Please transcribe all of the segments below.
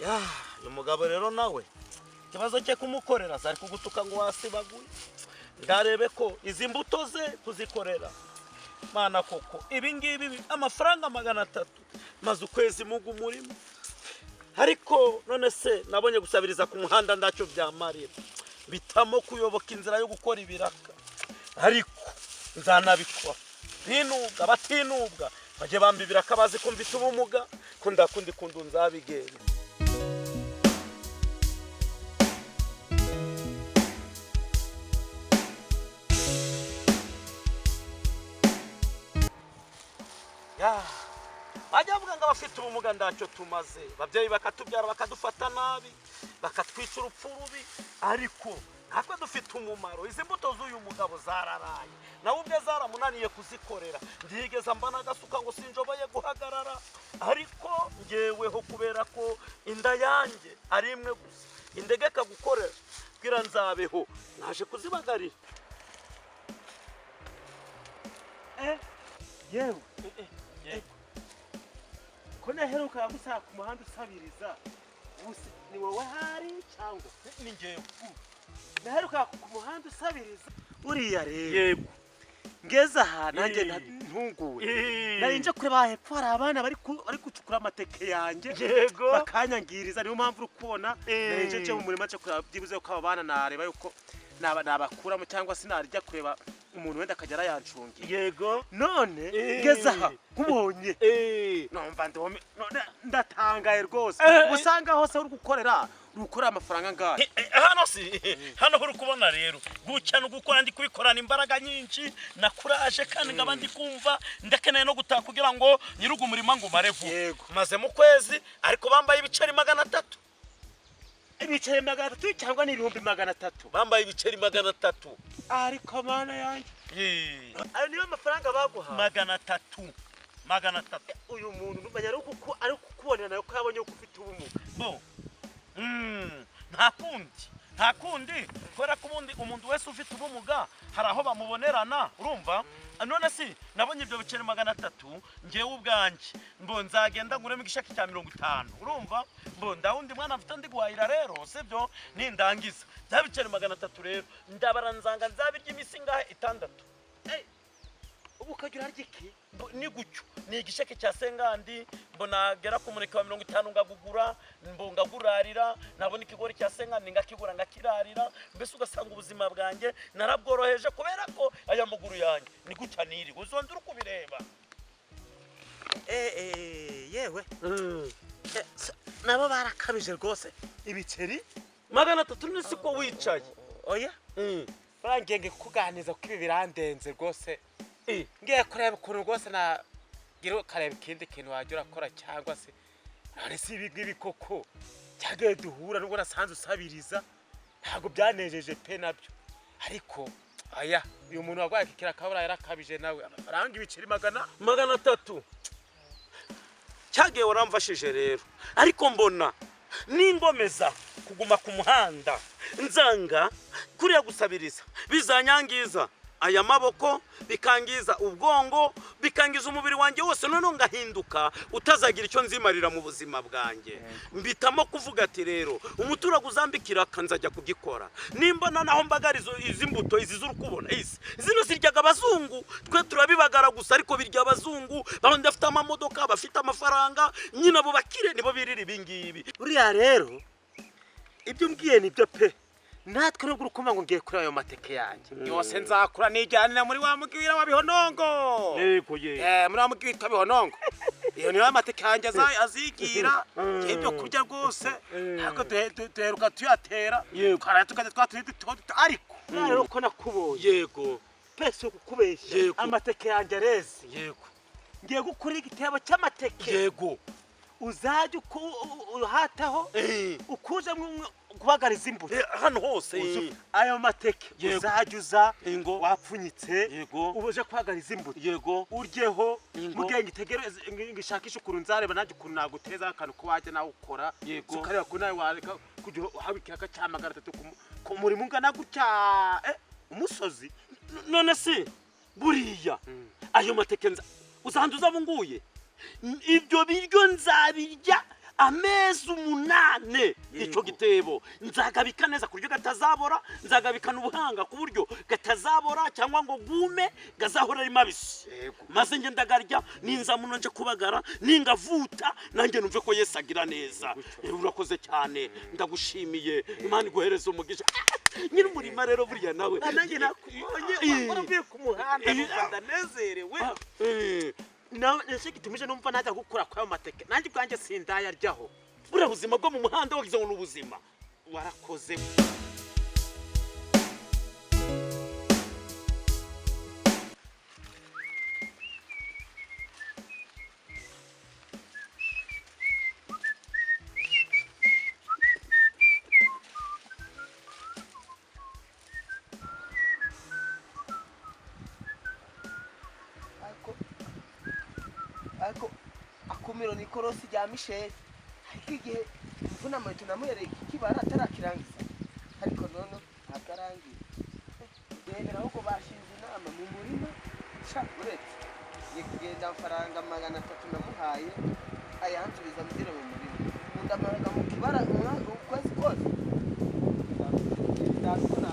Ya, uyu mugabo rero nawe ikibazo cye kumukorera zari kugutuka ngo wasibaguye ndarebe ko izi mbuto ze kuzikorera mana koko ibi ngibi amafaranga 300 maze ukwezi mugu murimo ariko none se nabonye gusabiriza ku muhanda ndacyo byamarira bitamo kuyoboka inzira yo gukora ibiraka ariko nzanabikora binubwa batinubwa baje bamba ibiraka bazi ko mfite ubumuga ko ndakundi kundu nzabigenda. Bajya bavuga ngo abafite ubumuga ndacyo tumaze babyeyi bakatubyara bakadufata nabi bakatwica urupfu rubi ariko natwe dufite umumaro izi mbuto z'uyu mugabo zararaye nawe ubwe zaramunaniye kuzikorera ndigeza mbana agasuka ngo sinjoboye guhagarara ariko ngeweho kubera ko inda yanjye ari imwe gusa indegeka gukorera bwira nzabeho naje kuzibagarira. Yewe ko naheruka gusaka ku muhanda usabiriza ni wowe hari cyangwa ni ngewe naheruka ku muhanda usabiriza uriya rero yego ngeze aha nanjye ntunguwe narinje kureba hepfo hari abana bari gucukura amateke yanjye yego bakanyangiriza niyo mpamvu uri kubona narinje cyo mu murima cyo kureba byibuze ko aba bana nareba yuko nabakuramo cyangwa se narya kureba umuntu wenda akagera yancungiye yego none ngeze aha nkubonye numva ndatangaye rwose usanga hose uri gukorera ukora amafaranga ngahe hano uri kubona rero gucana gukora ndi kubikorana imbaraga nyinshi nakuraje kandi ngaba ndi kumva ndakeneye no gutaka kugira ngo nyirugu umurima ngo marevu maze mu kwezi ariko bambaye ibiceri 300 ibiceri 300 cyangwa ni 300 bambaye ibiceri 300 ariko mana yanjye ayo niyo mafaranga baguha 300 uyu muntu numanya ari kukubonera nayo ko yabonye ko ufite ubumuga bo nta kundi kubera ko umuntu wese ufite ubumuga hari aho bamubonerana urumva none si nabonye ibyo biceri 300 ngewe ubwanjye mbo nzagenda nguremo igishaki cya 50 urumva mbo ndawundi mwana mfite ndi guhahira rero sibyo nindangiza bya biceri 300 rero ndabara nzanga nzabirya imisi ngahe 6 ubu kagira argiki ni gucyo ni igisheke cya sengandi mbona gera ku muneke wa 50 ngagugura ngagurarira nabona ikigori cya sengandi ngakigura ngakirarira mbese ugasanga ubuzima bwanjye narabworoheje kubera ko aya muguru yanjye ni gucya niri uzondura ukubireba yewe nabo barakabije rwose ibiceri 300 nisi ko wicaye oya barangenge kuganiza ko ibi birandenze rwose ngiye kureba ukuntu rwose nagira kareba ikindi kintu wajya urakora cyangwa se none si ibi koko cyagaye duhura nubwo nasanze usabiriza ntabwo byanejeje pe nabyo ariko aya uyu muntu wagwaye kikira kabura yarakabije nawe amafaranga ibiceri 300 cyagaye waramfashije rero ariko mbona ningomeza kuguma ku muhanda nzanga kuriya gusabiriza bizanyangiza aya maboko bikangiza ubwongo bikangiza umubiri wanjye wose none ngahinduka utazagira icyo nzimarira mu buzima bwanjye mbitamo kuvuga ati rero umuturage uzambikira kanzajya kugikora nimbona naho mbagarizo izi mbuto izi zuri kubona zino ziryaga abazungu twe turabibagara gusa ariko birya abazungu bandi bafite amamodoka bafite amafaranga nyine abo bakire nibo birira ibingibi uriya rero ibyo mbwiye nibyo pe natwe nubwo urukoma ngo ngiye kuri ayo mateke yanjye yose nzakura nijyanira muri wa mugwira wa bihonongo yego muri wa mugwira wa bihonongo iyo niyo mateke yanjye azigira ibyo kurya rwose ntabwo duheruka tuyatera twara tukajya twatundi ariko rero ko nakubonye yego pese kukubeshya amateke yanjye areze yego ngiye gukura igitebo cy'amateke yego uzajya uhataho ukuje kubagariza imbuto hano hose ayo mateke uzajya uza Yego. wapfunyitse Yego. ubuje kubagariza imbuto yego uryeho Yego. mugenge itegereze ngishakisha ukuntu nzareba nanjye ukuntu naguteza akantu ko wajya nawe ukora Yego. ukareba ko nawe wareka kugira habikira agacamagara 3 ku murimo ungana gutya umusozi none se buriya ayo mateke uzanduza bunguye ibyo biryo nzabirya amezi 8 ico gitebo nzagabika neza kuryo gatazabora nzagabikana ubuhanga ku buryo gatazabora cyangwa ngo gume gazahora ari mabisi maze nge ndagarya ninza muno nje kubagara ningavuta nanjye numve ko Yesu agira neza urakoze cyane ndagushimiye Imana iguhereze umugisha nyiri umurima rero buriya nawe nanjye nakubonye uravuye ku muhanda ndanezerewe nawe nese gitumije numva najya gukura kwa mateke nanjye bwanjye sindayaryaho buriya buzima bwo mu muhanda wagize ngo n'ubuzima warakoze ariko akumiro ni korosi rya Michel ariko igihe mvuna mwetu namuyereye kibara atarakirangiza ariko none akarangiye ndebera ahubwo bashinze inama mu murima sha uretse ye kugenda amafaranga 300 namuhaye ayansubiza mugire mu murima ndamaraga mu kibara ukwezi kose ndakona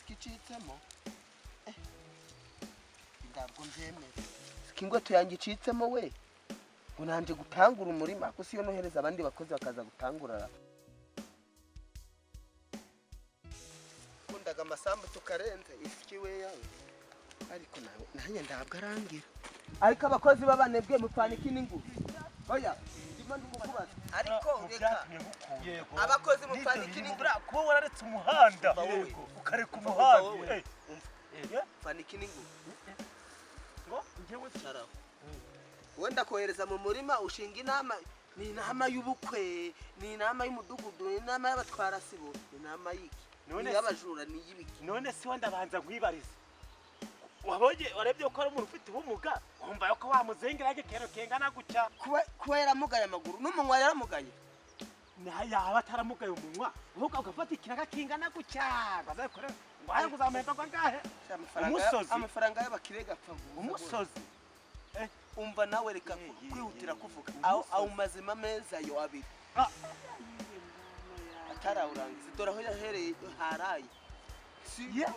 skicitsemo ndabwo mbyemera skingweto yanjye icitsemo we ngo nanje gutangura umurima ko siyo nohereza abandi bakozi bakaza gutangura kundaga amasambu tukarenze iskiwe yawe ariko nawe nanye ndabwo arangira ariko abakozi babanebwe mupfaniki n'ingufu oya ariko reka abakozi mupfaniki n'ingura kuba wararetse umuhanda ukareka umuhanda mupfaniki n'ingura ngo ngewe cyaraho wenda kohereza mu murima ushinga inama ni inama y'ubukwe ni inama y'umudugudu ni inama y'abatwara sibo ni inama y'iki ni y'abajura ni y'ibiki none si wenda banza gwibariza wabonye warebye ko ari umuntu ufite ubumuga wumva yuko wamuzengera kero kengana gucya kuba yaramugaye amaguru n'umunwa yaramugaye yaba ataramugaye umunwa ahubwo ugafata ikiraga kingana gucya bazakore ngo ahe kuzamenta kwa ngahe amafaranga y'abakire gapfa umusozi umva nawe reka kwihutira kuvuga aho mazima meza yo abiri atarawurangiza dore aho yahereye haraye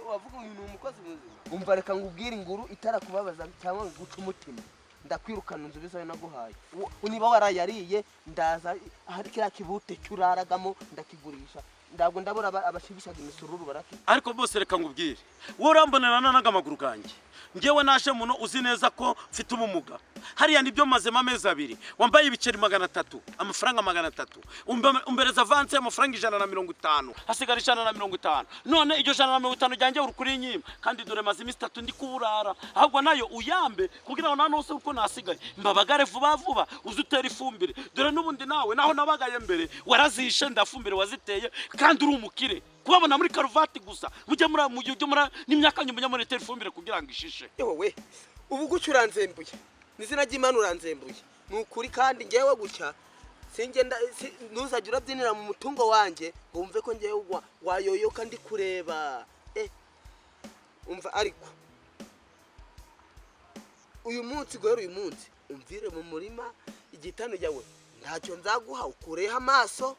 wavuga uyu ni umukozi muzima umva reka ngubwire inguru itarakubabaza cyangwa guca umutima ndakwirukana inzu bizayo naguhaye uniba warayariye ndaza hari kira kibute cyuraragamo ndakigurisha ndabwo ndabura abashibishaga imisururu barake ariko bose reka ngubwire wowe urambonera nanaga amaguru ganjye ngewe nashe muno uzi neza ko mfite ubumuga hariya nibyo mazema amezi 2 wambaye ibiceri 300 amafaranga 300 umbereza avance amafaranga 150 hasigara 150 none iryo 150 ryanjye uri kuri nyima kandi dore mazima 3 ndi kuburara ahubwo nayo uyambe kugira ngo nanose uko nasigaye mbabagare vuba uzutera ifumbire dore nubundi nawe naho nabagaye mbere warazishe ndafumbire waziteye kandi uri umukire kubabona muri karuvati gusa mujye muri n'imyaka nyuma muri telefumbire kugira ngo ishishe yewe ubu gucuranzembuye nizina ry'Imana uranzembuye nukuri kandi ngewe gucya singenda ntuzajya urabyinira mu mutungo wanjye ngo wumve ko ngewe wayoyoka ndi kureba umva ariko uyu munsi guhera uyu munsi umvire mu murima igitano yawe ntacyo nzaguha ukureho amaso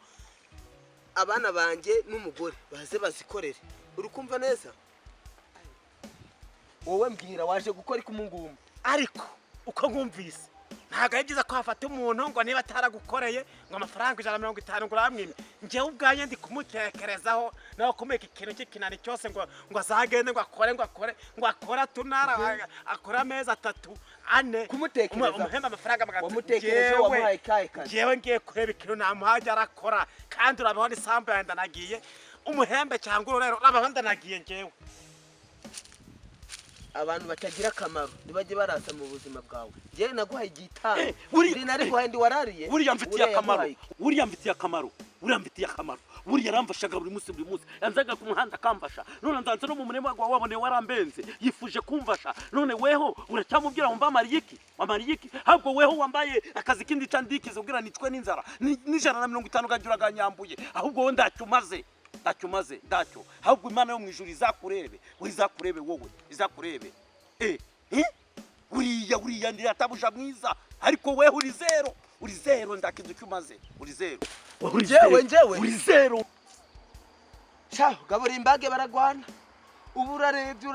abana banjye n'umugore baze bazikorere uri kumva neza wowe mbwira waje gukora ikumungumba ariko uko nkumvise ntago yagize ko hafata umuntu ngo niba ataragukoreye ngo amafaranga 150 ngo uramwime ngewe ubwanye ndi kumutekerezaho naho kumeka ikintu cy'ikinani cyose ngo azagende ngo akore tunara akora amezi 3 ane kumutekereza umuhemba amafaranga magana wamutekereje wamuhaye kahe kazi jewe ngiye kureba ikintu namuhaje arakora kandi urabaho n'isambu yanjye ndanagiye umuhembe cyangwa urorero urabaho ndanagiye ngewe abantu batagira akamaro ntibajye barasa mu buzima bwawe njyewe naguhaye igitano buriya- ndi nari guhaye ndi warariye buriya mfitiye akamaro yaguhaye iki? buriya mfitiye akamaro buriya mfitiye akamaro buriya yaramfashaga buri munsi yanzaga ku muhanda akamfasha none nzanze no mu murima wawe waboneye warambenze yifuje kumfasha none weho uracyamubwira ngo mbamariye iki ahubwo weho wambaye akazi kindi ca ndikize ubwira nicwe n'inzara n'ijana na 50 gagira ganyambuye ahubwo wowe ndacyo umaze ndacyo ahubwo imana yo mu ijuru izakurebe wowe izakurebe uriya ndi atabuja mwiza ariko weho uri zero ndakize icyo umaze uri zero Njyewe uri zero sha gabura imbage baragwana ubu urarebye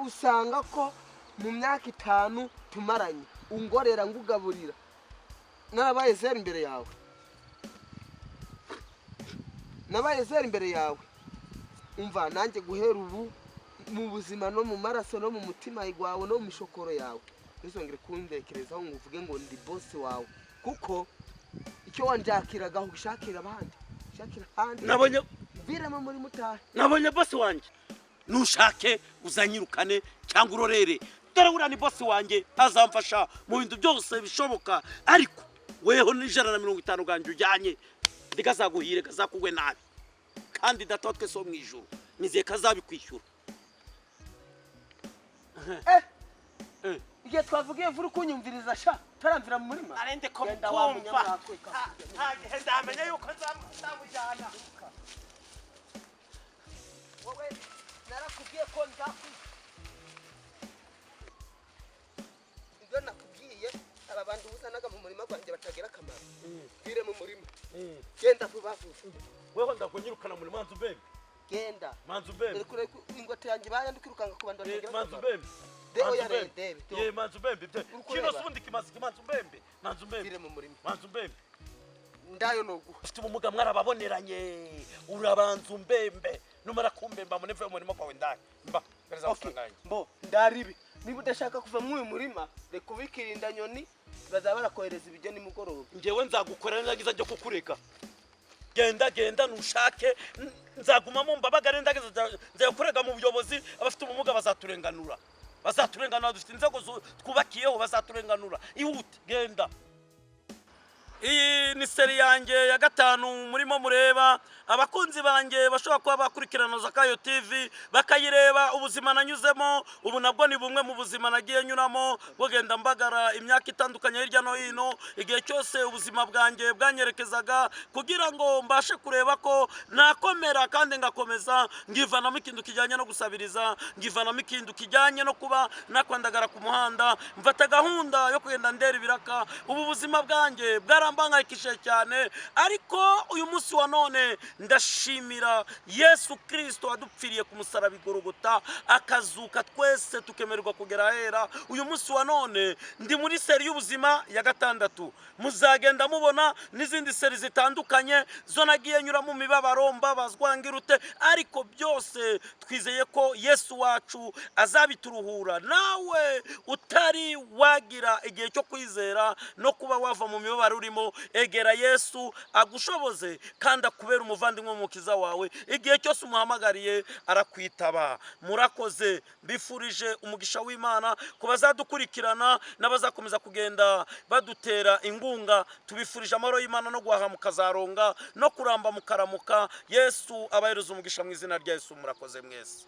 usanga ko mu myaka 5 tumaranye ungorera ngugaburira narabaye zero imbere yawe umva nanjye guhera ubu mu buzima no mu maraso no mu mutima wawe no mu mishokoro yawe ntuzongere kundekerezaho ngo uvuge ngo ndi boss wawe kuko icyo wanjakiraga ushakira abandi nabonye viremo muri mutahe nabonye boss wanjye nushake uzanyirukane cyangwa urorere dore uriya ni boss wanjye azamfasha mu bintu byose bishoboka ariko weho n'ijana na 50 ganje ujyanye ndigazaguhire gazakugwe nabi kandi data wa twese wo mu ijuru nizeye kazabikwishyura igihe twavugiye vuri kunyumviriza sha taramvira mu murima arende ko Genda kumva wamunyamwakwe ntagihe ndamenya yuko nzamujyana wowe narakubwiye ko nzakwica ibyo nakubwiye aba bantu uzanaga mu murima gwanjye batagira akamaro vire mu murima genda vuba weho ndakonyirukana muri manzu bembe genda manzu bembe kure ingote yanjye bayandukirukanga ku bantu batagira manzu akamaro bembe deo ya rede ye manzu bembe kino sundi kimazi manzu bembe vire mu murima manzu bembe ndayo nogu ufite ubumuga mwarababoneranye urabanzu mbembe numara kumbemba muneve mu murima kwawe ndani mba gereza ufanganye mbo ndaribi niba udashaka kuva mu uyu murima reka ubikirinda nyoni bazaba barakohereza ibijyo nimugoroba ngewe nzagukorera ndagiza cyo kukureka genda nushake nzaguma mu mbabagare ndagiza nzakurega mu buyobozi abafite ubumuga bazaturenganura dufite inzego twubakiyeho bazaturenganura ihute genda iyi ni seri yanjye ya 5 murimo mureba abakunzi banjye bashobora kuba bakurikirana Zakayo TV bakayireba ubuzima nanyuzemo ubu nabwo ni bumwe mu buzima nagiye nyuramo bugenda mbagara imyaka itandukanye hirya no hino igihe cyose ubuzima bwanjye bwanyerekezaga kugira ngo mbashe kureba ko nakomera kandi ngakomeza ngivanamo ikintu kijyanye no gusabiriza ngivanamo ikintu kijyanye no kuba nakwandagara ku muhanda mfata gahunda yo kugenda ndera ibiraka ubu buzima bwanjye bwarambangayikishije cyane ariko uyu munsi wa none ndashimira Yesu Kristo adupfiriye ku musaraba igorogota akazuka twese tukemererwa kugera hera uyu munsi wa none ndi muri seri y'ubuzima ya 6 muzagenda mubona n'izindi seri zitandukanye zo nagiye nyura mu mibabaro mbabazwa ngirute ariko byose twizeye ko Yesu wacu azabituruhura nawe utari wagira igihe cyo kwizera no kuba wava mu mibabaro urimo egera Yesu agushoboze kandi akubera umuvandimwe w'umukiza wawe igihe cyose umuhamagariye arakwitaba murakoze bifurije umugisha w'Imana ko bazadukurikirana n'abazakomeza kugenda badutera ingunga tubifurije amahoro y'Imana no guhaha mukazaronga no kuramba mukaramuka Yesu abahereza umugisha mu izina rya Yesu murakoze mwese.